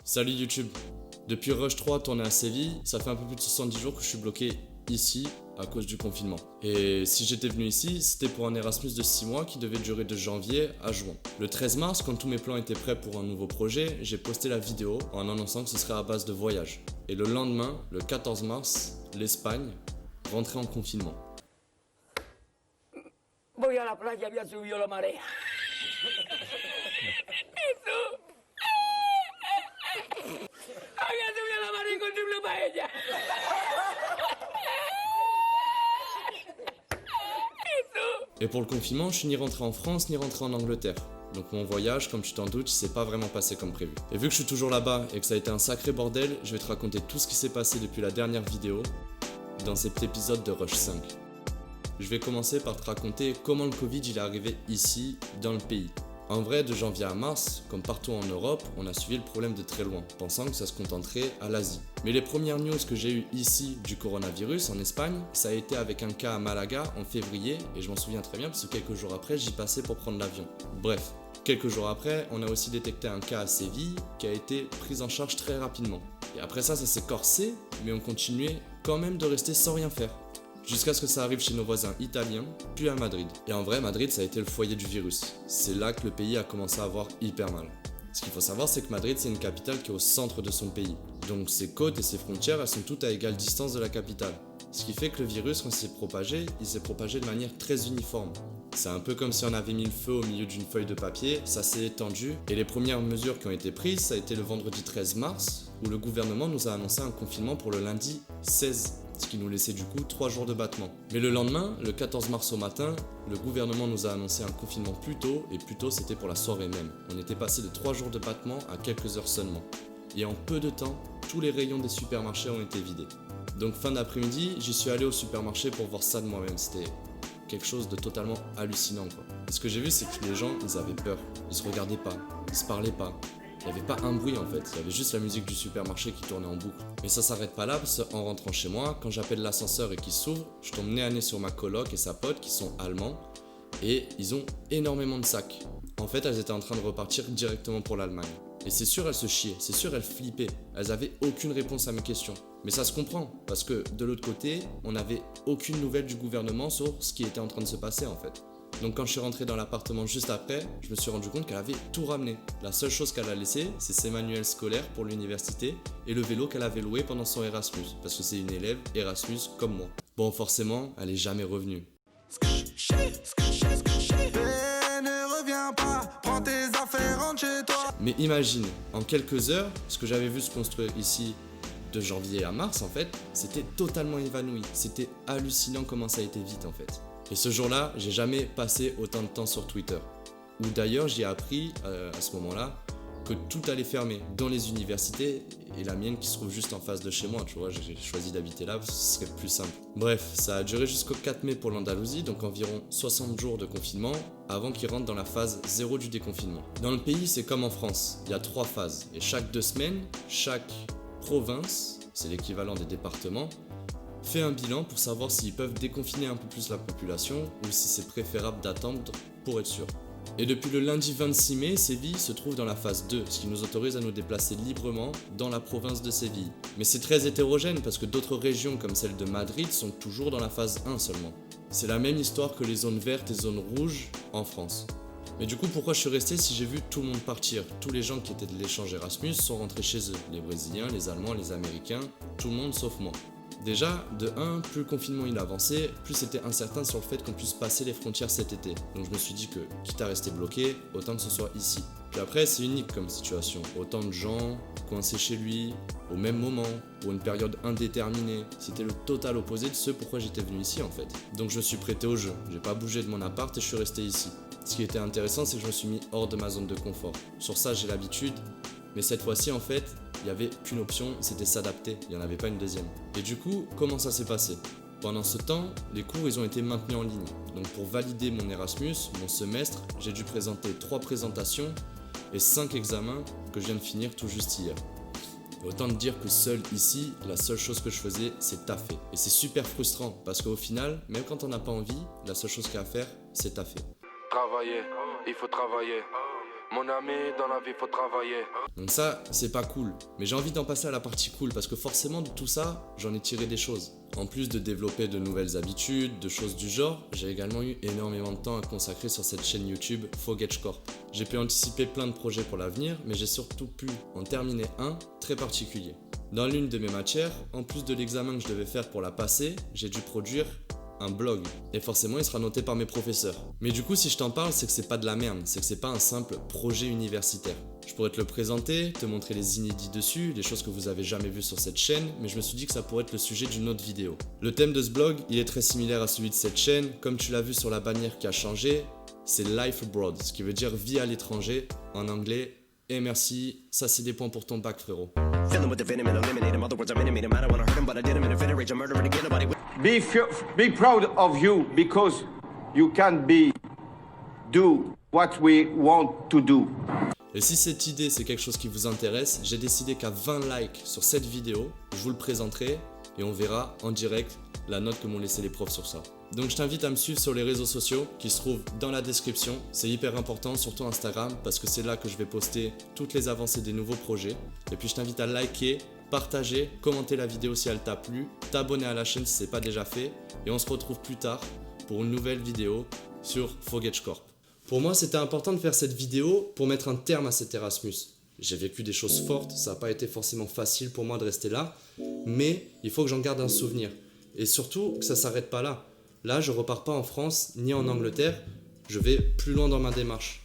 Salut YouTube. Depuis Rush 3 tourné à Séville, ça fait un peu plus de 70 jours que je suis bloqué ici à cause du confinement. Et si j'étais venu ici, c'était pour un Erasmus de 6 mois qui devait durer de janvier à juin. Le 13 mars, quand tous mes plans étaient prêts pour un nouveau projet, j'ai posté la vidéo en annonçant que ce serait à base de voyage. Et le lendemain, le 14 mars, l'Espagne rentrait en confinement. Voy a la playa, había subido la marea. Jesús. Había subido la marea con triple paella. Et pour le confinement, je suis ni rentré en France ni rentré en Angleterre. Donc mon voyage, comme tu t'en doutes, il s'est pas vraiment passé comme prévu. Et vu que je suis toujours là-bas et que ça a été un sacré bordel, je vais te raconter tout ce qui s'est passé depuis la dernière vidéo dans cet épisode de Rush 5. Je vais commencer par te raconter comment le Covid il est arrivé ici, dans le pays. En vrai, de janvier à mars, comme partout en Europe, on a suivi le problème de très loin, pensant que ça se contenterait à l'Asie. Mais les premières news que j'ai eues ici du coronavirus en Espagne, ça a été avec un cas à Malaga en février, et je m'en souviens très bien parce que quelques jours après, j'y passais pour prendre l'avion. Bref, quelques jours après, on a aussi détecté un cas à Séville qui a été pris en charge très rapidement. Et après ça s'est corsé, mais on continuait quand même de rester sans rien faire. Jusqu'à ce que ça arrive chez nos voisins italiens, puis à Madrid. Et en vrai, Madrid, ça a été le foyer du virus. C'est là que le pays a commencé à avoir hyper mal. Ce qu'il faut savoir, c'est que Madrid, c'est une capitale qui est au centre de son pays. Donc ses côtes et ses frontières, elles sont toutes à égale distance de la capitale. Ce qui fait que le virus, quand il s'est propagé de manière très uniforme. C'est un peu comme si on avait mis le feu au milieu d'une feuille de papier, ça s'est étendu. Et les premières mesures qui ont été prises, ça a été le vendredi 13 mars, où le gouvernement nous a annoncé un confinement pour le lundi 16. Ce qui nous laissait du coup 3 jours de battement. Mais le lendemain, le 14 mars au matin, le gouvernement nous a annoncé un confinement plus tôt, et plus tôt c'était pour la soirée même. On était passé de 3 jours de battement à quelques heures seulement. Et en peu de temps, tous les rayons des supermarchés ont été vidés. Donc fin d'après-midi, j'y suis allé au supermarché pour voir ça de moi-même. C'était quelque chose de totalement hallucinant quoi. Et ce que j'ai vu, c'est que les gens, ils avaient peur. Ils se regardaient pas, ils se parlaient pas. Il n'y avait pas un bruit en fait, il y avait juste la musique du supermarché qui tournait en boucle. Mais ça s'arrête pas là parce qu'en rentrant chez moi, quand j'appelle l'ascenseur et qu'il s'ouvre, je tombe nez à nez sur ma coloc et sa pote qui sont allemands et ils ont énormément de sacs. En fait, elles étaient en train de repartir directement pour l'Allemagne. Et c'est sûr, elles se chiaient, c'est sûr, elles flippaient. Elles avaient aucune réponse à mes questions. Mais ça se comprend, parce que de l'autre côté, on n'avait aucune nouvelle du gouvernement sur ce qui était en train de se passer en fait. Donc quand je suis rentré dans l'appartement juste après, je me suis rendu compte qu'elle avait tout ramené. La seule chose qu'elle a laissé, c'est ses manuels scolaires pour l'université et le vélo qu'elle avait loué pendant son Erasmus, parce que c'est une élève Erasmus comme moi. Bon, forcément, elle est jamais revenue. Ne reviens pas, prends tes affaires, rentre chez toi. Mais imagine, en quelques heures, ce que j'avais vu se construire ici de janvier à mars en fait, c'était totalement évanoui. C'était hallucinant comment ça a été vite en fait. Et ce jour-là, j'ai jamais passé autant de temps sur Twitter. Où d'ailleurs, j'ai appris à ce moment-là que tout allait fermer dans les universités et la mienne qui se trouve juste en face de chez moi. Tu vois, j'ai choisi d'habiter là parce que ce serait plus simple. Bref, ça a duré jusqu'au 4 mai pour l'Andalousie, donc environ 60 jours de confinement avant qu'ils rentrent dans la phase 0 du déconfinement. Dans le pays, c'est comme en France, il y a 3 phases. Et chaque 2 semaines, chaque province, c'est l'équivalent des départements, fait un bilan pour savoir s'ils peuvent déconfiner un peu plus la population ou si c'est préférable d'attendre pour être sûr. Et depuis le lundi 26 mai, Séville se trouve dans la phase 2, ce qui nous autorise à nous déplacer librement dans la province de Séville. Mais c'est très hétérogène parce que d'autres régions comme celle de Madrid sont toujours dans la phase 1 seulement. C'est la même histoire que les zones vertes et zones rouges en France. Mais du coup, pourquoi je suis resté si j'ai vu tout le monde partir? Tous les gens qui étaient de l'échange Erasmus sont rentrés chez eux. Les Brésiliens, les Allemands, les Américains, tout le monde sauf moi. Déjà, de 1, plus le confinement il avançait, plus c'était incertain sur le fait qu'on puisse passer les frontières cet été. Donc je me suis dit que, quitte à rester bloqué, autant que ce soit ici. Puis après, c'est unique comme situation. Autant de gens coincés chez lui, au même moment, pour une période indéterminée. C'était le total opposé de ce pourquoi j'étais venu ici en fait. Donc je me suis prêté au jeu. J'ai pas bougé de mon appart et je suis resté ici. Ce qui était intéressant, c'est que je me suis mis hors de ma zone de confort. Sur ça, j'ai l'habitude. Mais cette fois-ci, en fait, il n'y avait qu'une option, c'était s'adapter. Il n'y en avait pas une deuxième. Et du coup, comment ça s'est passé? Pendant ce temps, les cours, ils ont été maintenus en ligne. Donc pour valider mon Erasmus, mon semestre, j'ai dû présenter 3 présentations et 5 examens que je viens de finir tout juste hier. Et autant te dire que seul ici, la seule chose que je faisais, c'est taffer. Et c'est super frustrant, parce qu'au final, même quand on n'a pas envie, la seule chose qu'il y a à faire, c'est taffer. Travailler, il faut travailler. Mon ami, dans la vie, faut travailler. Donc ça, c'est pas cool. Mais j'ai envie d'en passer à la partie cool parce que forcément de tout ça, j'en ai tiré des choses. En plus de développer de nouvelles habitudes, de choses du genre, j'ai également eu énormément de temps à consacrer sur cette chaîne YouTube Fogage Corp. J'ai pu anticiper plein de projets pour l'avenir, mais j'ai surtout pu en terminer un très particulier. Dans l'une de mes matières, en plus de l'examen que je devais faire pour la passer, j'ai dû produire un blog. Et forcément, il sera noté par mes professeurs. Mais du coup, si je t'en parle, c'est que c'est pas de la merde, c'est que c'est pas un simple projet universitaire. Je pourrais te le présenter, te montrer les inédits dessus, les choses que vous avez jamais vues sur cette chaîne, mais je me suis dit que ça pourrait être le sujet d'une autre vidéo. Le thème de ce blog, il est très similaire à celui de cette chaîne, comme tu l'as vu sur la bannière qui a changé, c'est Life Abroad, ce qui veut dire vie à l'étranger en anglais. Et merci, ça c'est des points pour ton bac, frérot. Be proud of you because you can do what we want to do. Et si cette idée c'est quelque chose qui vous intéresse, j'ai décidé qu'à 20 likes sur cette vidéo, je vous le présenterai et on verra en direct la note que m'ont laissé les profs sur ça. Donc je t'invite à me suivre sur les réseaux sociaux qui se trouvent dans la description. C'est hyper important, surtout Instagram, parce que c'est là que je vais poster toutes les avancées des nouveaux projets. Et puis je t'invite à liker, partager, commenter la vidéo si elle t'a plu, t'abonner à la chaîne si ce n'est pas déjà fait. Et on se retrouve plus tard pour une nouvelle vidéo sur Fogage Corp. Pour moi, c'était important de faire cette vidéo pour mettre un terme à cet Erasmus. J'ai vécu des choses fortes, ça n'a pas été forcément facile pour moi de rester là, mais il faut que j'en garde un souvenir. Et surtout, que ça ne s'arrête pas là. Là, je repars pas en France ni en Angleterre, je vais plus loin dans ma démarche.